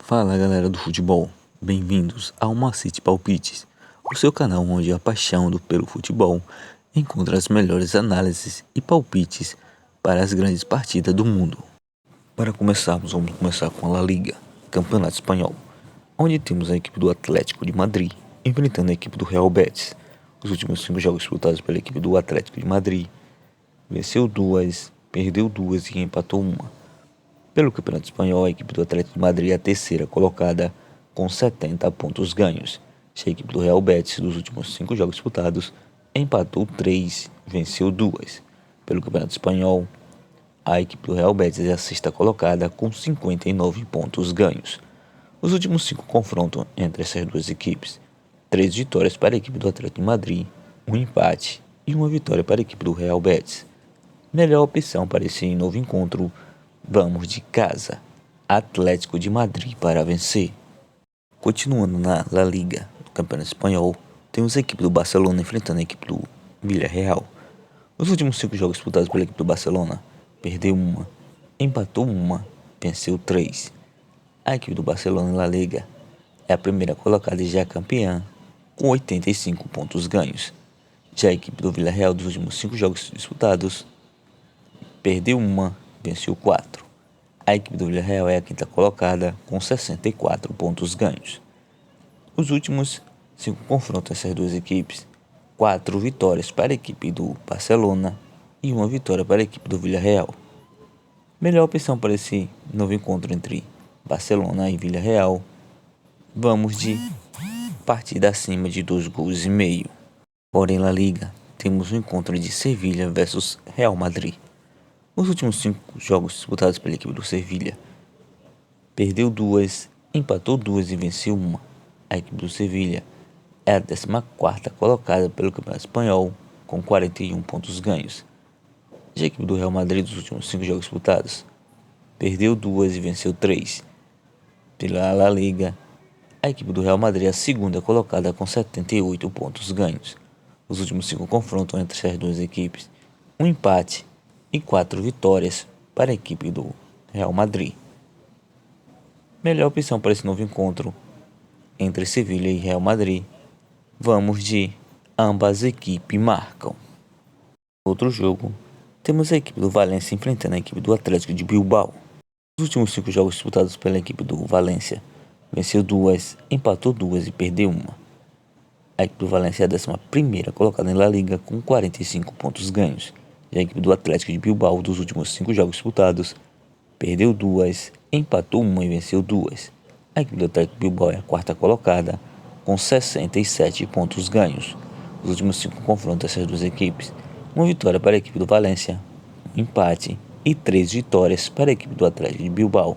Fala galera do futebol, bem-vindos ao Macite Palpites, o seu canal onde a paixão pelo futebol encontra as melhores análises e palpites para as grandes partidas do mundo. Para começarmos, vamos começar com a La Liga, Campeonato Espanhol, onde temos a equipe do Atlético de Madrid enfrentando a equipe do Real Betis. Os últimos 5 jogos disputados pela equipe do Atlético de Madrid, venceu 2, perdeu 2 e empatou 1. Pelo Campeonato Espanhol, a equipe do Atlético de Madrid é a terceira colocada com 70 pontos ganhos. Já a equipe do Real Betis, dos últimos 5 jogos disputados, empatou 3, venceu 2. Pelo Campeonato Espanhol, a equipe do Real Betis é a sexta colocada com 59 pontos ganhos. Os últimos 5 confrontos entre essas duas equipes, 3 vitórias para a equipe do Atlético de Madrid, 1 empate e 1 vitória para a equipe do Real Betis. Melhor opção para esse novo encontro, vamos de casa, Atlético de Madrid para vencer. Continuando na La Liga, do Campeonato Espanhol, temos a equipe do Barcelona enfrentando a equipe do Villarreal. Os últimos 5 jogos disputados pela equipe do Barcelona, perdeu 1, empatou 1, venceu 3. A equipe do Barcelona na La Liga é a primeira colocada e já campeã, com 85 pontos ganhos. Já a equipe do Villarreal, dos últimos 5 jogos disputados, perdeu 1, venceu 4. A equipe do Villarreal é a quinta colocada com 64 pontos ganhos. Os últimos 5 confrontos essas duas equipes, 4 vitórias para a equipe do Barcelona e 1 vitória para a equipe do Villarreal. Melhor opção para esse novo encontro entre Barcelona e Villarreal, vamos de partida acima de 2,5 gols. Porém, na Liga, temos o encontro de Sevilha versus Real Madrid. Os últimos 5 jogos disputados pela equipe do Sevilha, perdeu 2, empatou 2 e venceu 1. A equipe do Sevilha é a 14ª colocada pelo Campeonato Espanhol, com 41 pontos ganhos. Já a equipe do Real Madrid, dos últimos 5 jogos disputados, perdeu 2 e venceu 3. Pela La Liga, a equipe do Real Madrid é a segunda colocada com 78 pontos ganhos. Os últimos 5 confrontos entre essas duas equipes, 1 empate e 4 vitórias para a equipe do Real Madrid. Melhor opção para esse novo encontro entre Sevilha e Real Madrid, vamos de ambas equipes marcam. Outro jogo, temos a equipe do Valência enfrentando a equipe do Atlético de Bilbao. Os últimos 5 jogos disputados pela equipe do Valência, venceu 2, empatou 2 e perdeu 1. A equipe do Valência é a 11ª colocada na Liga com 45 pontos ganhos. Já a equipe do Atlético de Bilbao, dos últimos 5 jogos disputados, perdeu 2, empatou 1 e venceu 2. A equipe do Atlético de Bilbao é a 4ª colocada, com 67 pontos ganhos. Os últimos 5 confrontos dessas duas equipes, 1 vitória para a equipe do Valência, 1 empate e 3 vitórias para a equipe do Atlético de Bilbao.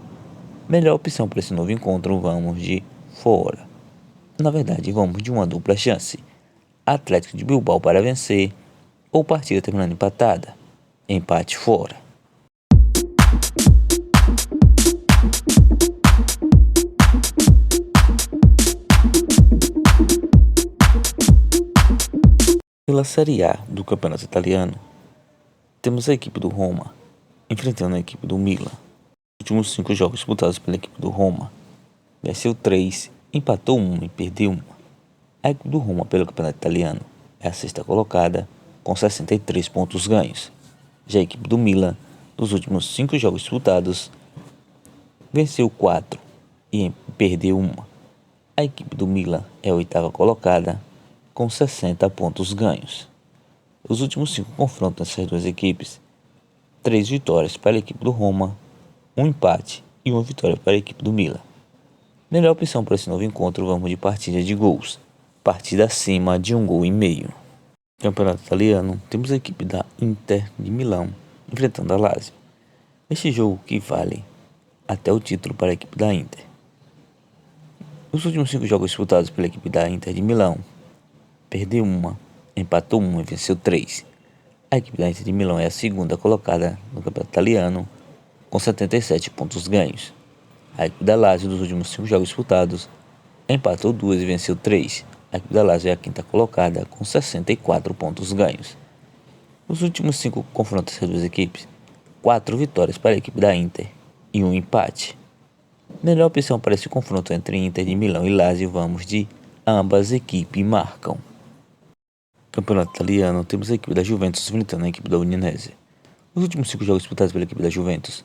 Melhor opção para esse novo encontro, vamos de fora. Na verdade, vamos de uma dupla chance, Atlético de Bilbao para vencer, ou partida terminando empatada, empate fora. Pela Série A do Campeonato Italiano, temos a equipe do Roma enfrentando a equipe do Milan. Os últimos 5 jogos disputados pela equipe do Roma, venceu 3, empatou 1 e perdeu 1. A equipe do Roma pelo Campeonato Italiano é a sexta colocada, com 63 pontos ganhos. Já a equipe do Milan, nos últimos 5 jogos disputados, venceu 4 e perdeu 1. A equipe do Milan é a 8ª colocada, com 60 pontos ganhos. Os últimos 5 confrontos dessas duas equipes, 3 vitórias para a equipe do Roma, 1 empate e 1 vitória para a equipe do Milan. Melhor opção para esse novo encontro, vamos de partida de gols, partida acima de 1,5 gols. Campeonato Italiano, temos a equipe da Inter de Milão enfrentando a Lazio. Este jogo que vale até o título para a equipe da Inter. Os últimos 5 jogos disputados pela equipe da Inter de Milão, perdeu 1, empatou 1 e venceu 3. A equipe da Inter de Milão é a segunda colocada no Campeonato Italiano, com 77 pontos ganhos. A equipe da Lazio, dos últimos 5 jogos disputados, empatou 2 e venceu 3. A equipe da Lazio é a quinta colocada, com 64 pontos ganhos. Os últimos 5 confrontos das duas equipes, 4 vitórias para a equipe da Inter e 1 empate. Melhor opção para esse confronto entre Inter de Milão e Lazio, vamos de ambas equipes marcam. Campeonato italiano, temos a equipe da Juventus enfrentando a equipe da Udinese. Os últimos 5 jogos disputados pela equipe da Juventus,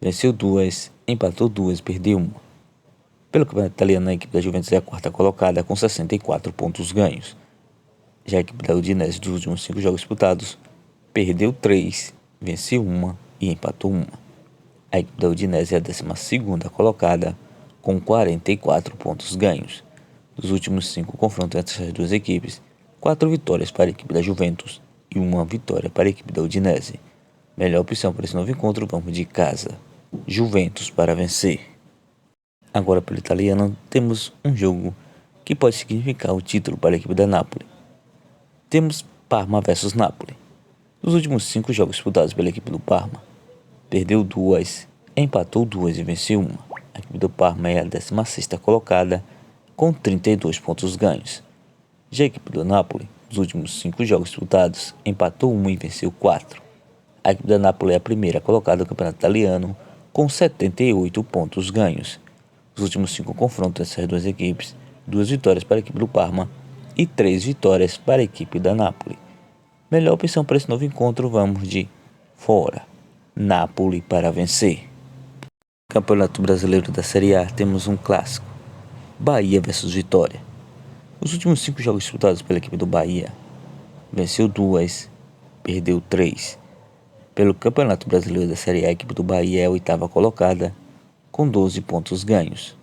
venceu 2, empatou 2, perdeu 1. Pelo campeonato italiano, a equipe da Juventus é a quarta colocada com 64 pontos ganhos. Já a equipe da Udinese, dos últimos 5 jogos disputados, perdeu 3, venceu 1 e empatou 1. A equipe da Udinese é a 12ª colocada com 44 pontos ganhos. Dos últimos 5 confrontos entre as duas equipes, 4 vitórias para a equipe da Juventus e 1 vitória para a equipe da Udinese. Melhor opção para esse novo encontro, vamos de casa. Juventus para vencer. Agora pelo italiano, temos um jogo que pode significar o título para a equipe da Napoli. Temos Parma versus Napoli. Nos últimos 5 jogos disputados pela equipe do Parma, perdeu 2, empatou 2 e venceu 1. A equipe do Parma é a 16ª colocada com 32 pontos ganhos. Já a equipe do Napoli, nos últimos 5 jogos disputados, empatou 1 e venceu 4. A equipe da Napoli é a primeira colocada no campeonato italiano com 78 pontos ganhos. Nos últimos 5 confrontos entre essas duas equipes, 2 vitórias para a equipe do Parma e 3 vitórias para a equipe da Napoli. Melhor opção para esse novo encontro, vamos de fora. Napoli para vencer. Campeonato Brasileiro da Série A, temos um clássico. Bahia versus Vitória. Os últimos 5 jogos disputados pela equipe do Bahia, venceu 2, perdeu 3. Pelo Campeonato Brasileiro da Série A, a equipe do Bahia é a 8ª colocada com 12 pontos ganhos.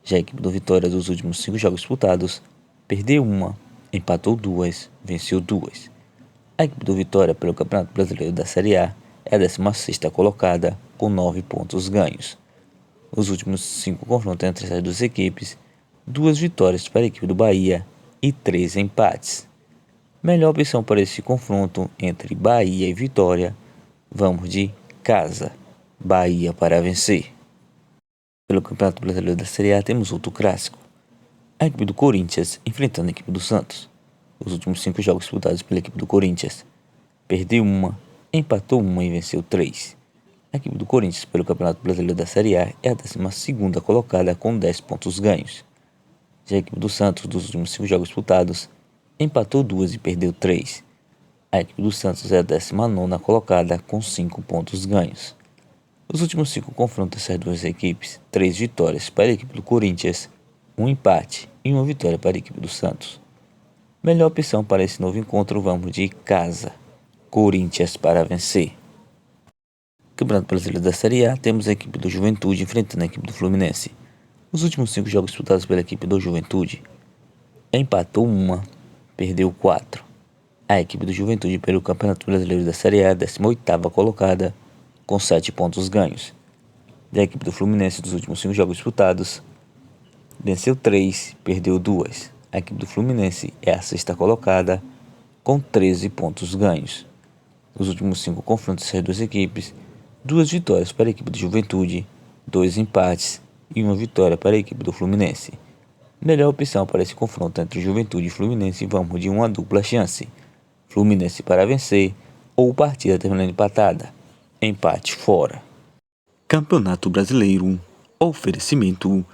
Já a equipe do Vitória, dos últimos 5 jogos disputados, perdeu 1, empatou 2, venceu 2. A equipe do Vitória, pelo Campeonato Brasileiro da Série A, é a 16ª colocada com 9 pontos ganhos. Os últimos 5 confrontos entre essas duas equipes, 2 vitórias para a equipe do Bahia e 3 empates. Melhor opção para esse confronto entre Bahia e Vitória, vamos de casa. Bahia para vencer. Pelo Campeonato Brasileiro da Série A, temos outro clássico. A equipe do Corinthians enfrentando a equipe do Santos. Os últimos 5 jogos disputados pela equipe do Corinthians, perdeu 1, empatou 1 e venceu 3. A equipe do Corinthians, pelo Campeonato Brasileiro da Série A, é a 12ª colocada com 10 pontos ganhos. Já a equipe do Santos, dos últimos 5 jogos disputados, empatou 2 e perdeu 3. A equipe do Santos é a 19ª colocada com 5 pontos ganhos. Os últimos 5 confrontos dessas duas equipes, 3 vitórias para a equipe do Corinthians, 1 empate e 1 vitória para a equipe do Santos. Melhor opção para esse novo encontro, vamos de casa. Corinthians para vencer. Campeonato Brasileiro da Série A, temos a equipe do Juventude enfrentando a equipe do Fluminense. Os últimos 5 jogos disputados pela equipe do Juventude, empatou 1, perdeu 4. A equipe do Juventude, pelo Campeonato Brasileiro da Série A, é a 18ª colocada com 7 pontos ganhos. Da equipe do Fluminense, dos últimos 5 jogos disputados, venceu 3, perdeu 2. A equipe do Fluminense é a 6ª colocada com 13 pontos ganhos. Nos últimos 5 confrontos dessas duas equipes, 2 vitórias para a equipe do Juventude, 2 empates e 1 vitória para a equipe do Fluminense. Melhor opção para esse confronto entre Juventude e Fluminense, vamos de uma dupla chance. Fluminense para vencer ou partida terminando empatada. Empate fora. Campeonato Brasileiro. Oferecimento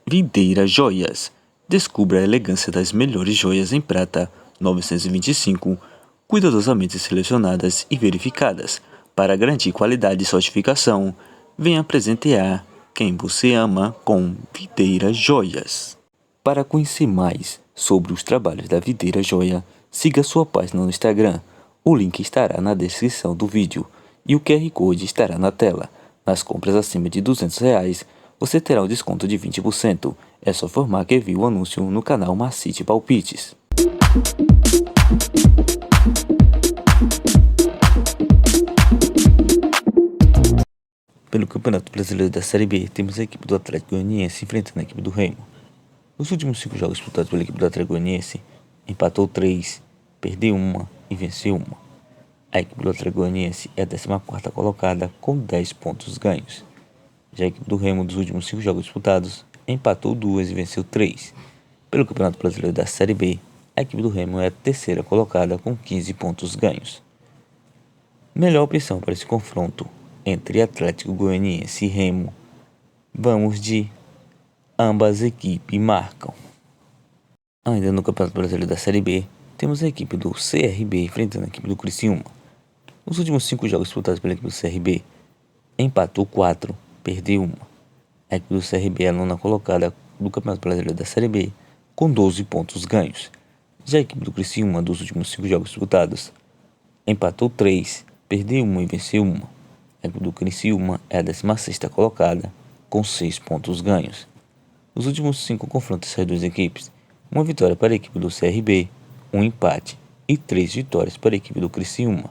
Videira Joias. Descubra a elegância das melhores joias em prata 925, cuidadosamente selecionadas e verificadas para garantir qualidade e certificação. Venha presentear quem você ama com Videira Joias. Para conhecer mais sobre os trabalhos da Videira Joia, siga sua página no Instagram. O link estará na descrição do vídeo e o QR Code estará na tela. Nas compras acima de R$200, você terá um desconto de 20%. É só informar que viu o anúncio no canal Macite Palpites. Pelo Campeonato Brasileiro da Série B, temos a equipe do Atlético Goianiense enfrentando a equipe do Remo. Nos últimos 5 jogos disputados pela equipe do Atlético Goianiense, empatou 3, perdeu 1 e venceu 1. A equipe do Atlético Goianiense é a 14ª colocada com 10 pontos ganhos. Já a equipe do Remo, dos últimos 5 jogos disputados, empatou 2 e venceu 3. Pelo Campeonato Brasileiro da Série B, a equipe do Remo é a 3ª colocada com 15 pontos ganhos. Melhor opção para esse confronto entre Atlético Goianiense e Remo, Vamos de ambas equipes marcam. Ainda no Campeonato Brasileiro da Série B, temos a equipe do CRB enfrentando a equipe do Criciúma. Nos últimos 5 jogos disputados pela equipe do CRB, empatou 4, perdeu 1. A equipe do CRB é a nona colocada do Campeonato Brasileiro da Série B, com 12 pontos ganhos. Já a equipe do Criciúma, dos últimos 5 jogos disputados, empatou 3, perdeu 1 e venceu 1. A equipe do Criciúma é a 16ª colocada, com 6 pontos ganhos. Nos últimos 5 confrontos das duas equipes, uma vitória para a equipe do CRB, um empate e 3 vitórias para a equipe do Criciúma.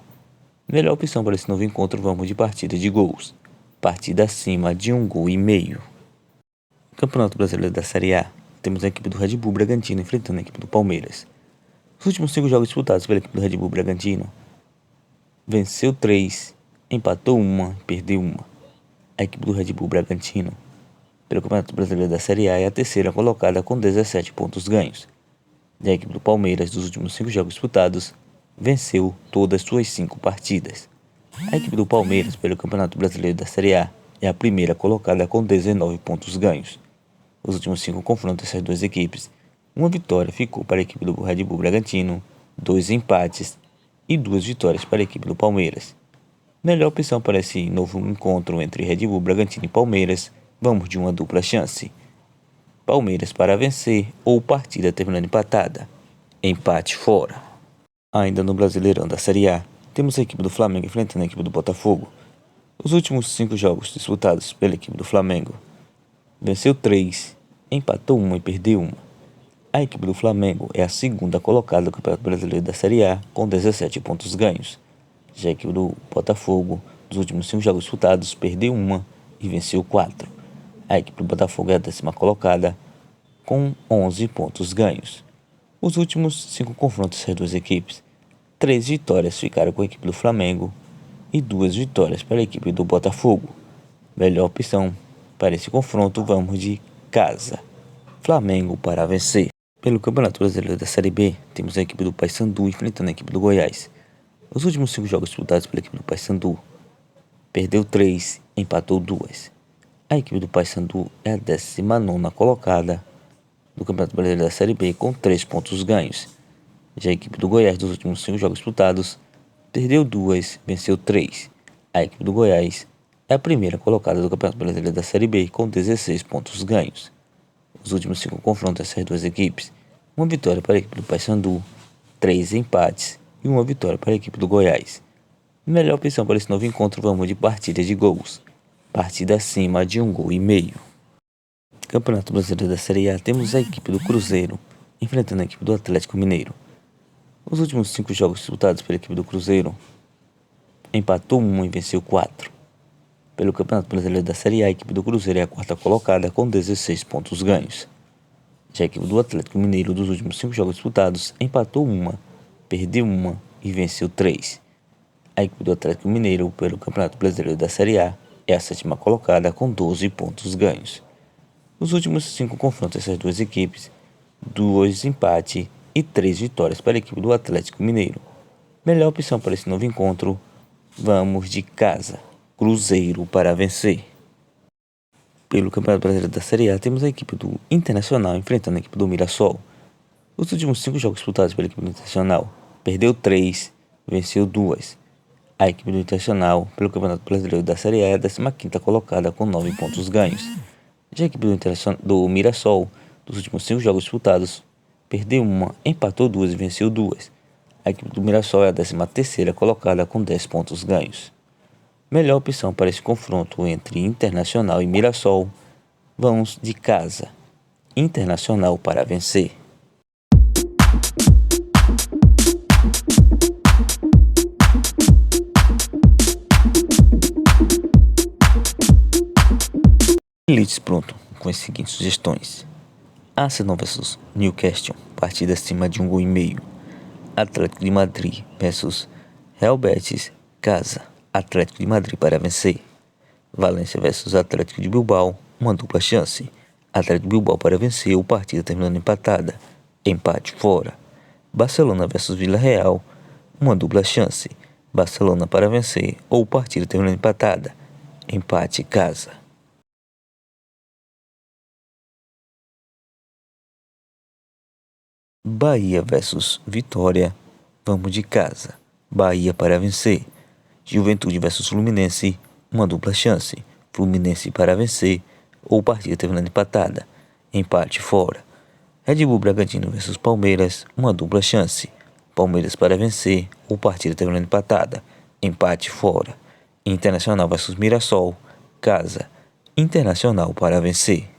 Melhor opção para esse novo encontro, vamos de partida de gols. Partida acima de 1,5 gols. Campeonato Brasileiro da Série A, temos a equipe do Red Bull Bragantino enfrentando a equipe do Palmeiras. Os últimos 5 jogos disputados pela equipe do Red Bull Bragantino, venceu 3, empatou 1 e perdeu 1. A equipe do Red Bull Bragantino, pelo Campeonato Brasileiro da Série A, é a 3ª colocada com 17 pontos ganhos. E a equipe do Palmeiras, dos últimos 5 jogos disputados, venceu todas suas 5 partidas. A equipe do Palmeiras, pelo Campeonato Brasileiro da Série A, é a 1ª colocada com 19 pontos ganhos. Os últimos 5 confrontos dessas duas equipes, uma vitória ficou para a equipe do Red Bull Bragantino, 2 empates e 2 vitórias para a equipe do Palmeiras. Melhor opção para esse novo encontro entre Red Bull Bragantino e Palmeiras, vamos de uma dupla chance. Palmeiras para vencer ou partida terminando empatada. Empate fora. Ainda no Brasileirão da Série A, temos a equipe do Flamengo enfrentando a equipe do Botafogo. Os últimos 5 jogos disputados pela equipe do Flamengo, venceu 3, empatou 1 e perdeu 1. A equipe do Flamengo é a 2ª colocada do Campeonato Brasileiro da Série A com 17 pontos ganhos. Já a equipe do Botafogo, dos últimos 5 jogos disputados, perdeu 1 e venceu 4. A equipe do Botafogo é a 10ª colocada com 11 pontos ganhos. Os últimos 5 confrontos dessas duas equipes, 3 vitórias ficaram com a equipe do Flamengo e 2 vitórias para a equipe do Botafogo. Melhor opção para esse confronto, vamos de casa. Flamengo para vencer. Pelo Campeonato Brasileiro da Série B, temos a equipe do Paysandu enfrentando a equipe do Goiás. Os últimos 5 jogos disputados pela equipe do Paysandu, perdeu 3, empatou 2. A equipe do Paysandu é a 19ª colocada do Campeonato Brasileiro da Série B com 3 pontos ganhos. Já a equipe do Goiás, dos últimos 5 jogos disputados, perdeu 2, venceu 3. A equipe do Goiás é a 1ª colocada do Campeonato Brasileiro da Série B com 16 pontos ganhos. Os últimos 5 confrontos dessas duas equipes, uma vitória para a equipe do Paysandu, 3 empates e uma vitória para a equipe do Goiás. Melhor opção para esse novo encontro, vamos de partida de gols. Partida acima de 1,5 gols. Campeonato Brasileiro da Série A, temos a equipe do Cruzeiro enfrentando a equipe do Atlético Mineiro. Os últimos 5 jogos disputados pela equipe do Cruzeiro, empatou 1 e venceu 4. Pelo Campeonato Brasileiro da Série A, a equipe do Cruzeiro é a 4ª colocada com 16 pontos ganhos. Já a equipe do Atlético Mineiro, dos últimos 5 jogos disputados, empatou 1, perdeu 1 e venceu 3. A equipe do Atlético Mineiro, pelo Campeonato Brasileiro da Série A, é a 7ª colocada com 12 pontos ganhos. Nos últimos 5 confrontos dessas duas equipes, 2 empates e 3 vitórias para a equipe do Atlético Mineiro. Melhor opção para esse novo encontro, vamos de casa. Cruzeiro para vencer. Pelo Campeonato Brasileiro da Série A, temos a equipe do Internacional enfrentando a equipe do Mirassol. Os últimos 5 jogos disputados pela equipe do Internacional, perdeu 3, venceu 2. A equipe do Internacional, pelo Campeonato Brasileiro da Série A, é a 15ª colocada com 9 pontos ganhos. Já a equipe do Mirassol, dos últimos 5 jogos disputados, perdeu 1, empatou 2 e venceu 2. A equipe do Mirassol é a 13ª colocada com 10 pontos ganhos. Melhor opção para esse confronto entre Internacional e Mirassol, vamos de casa. Internacional para vencer. Elites pronto com as seguintes sugestões: Arsenal vs Newcastle, partida acima de 1,5 gols. Atlético de Madrid vs Real Betis, casa. Atlético de Madrid para vencer. Valência vs Atlético de Bilbao, uma dupla chance. Atlético de Bilbao para vencer ou partida terminando empatada. Empate fora. Barcelona vs Villarreal, uma dupla chance. Barcelona para vencer ou partida terminando empatada. Empate casa. Bahia versus Vitória, vamos de casa. Bahia para vencer. Juventude versus Fluminense, uma dupla chance. Fluminense para vencer ou partida terminando empatada. Empate fora. Red Bull Bragantino versus Palmeiras, uma dupla chance. Palmeiras para vencer ou partida terminando empatada. Empate fora. Internacional versus Mirassol, casa. Internacional para vencer.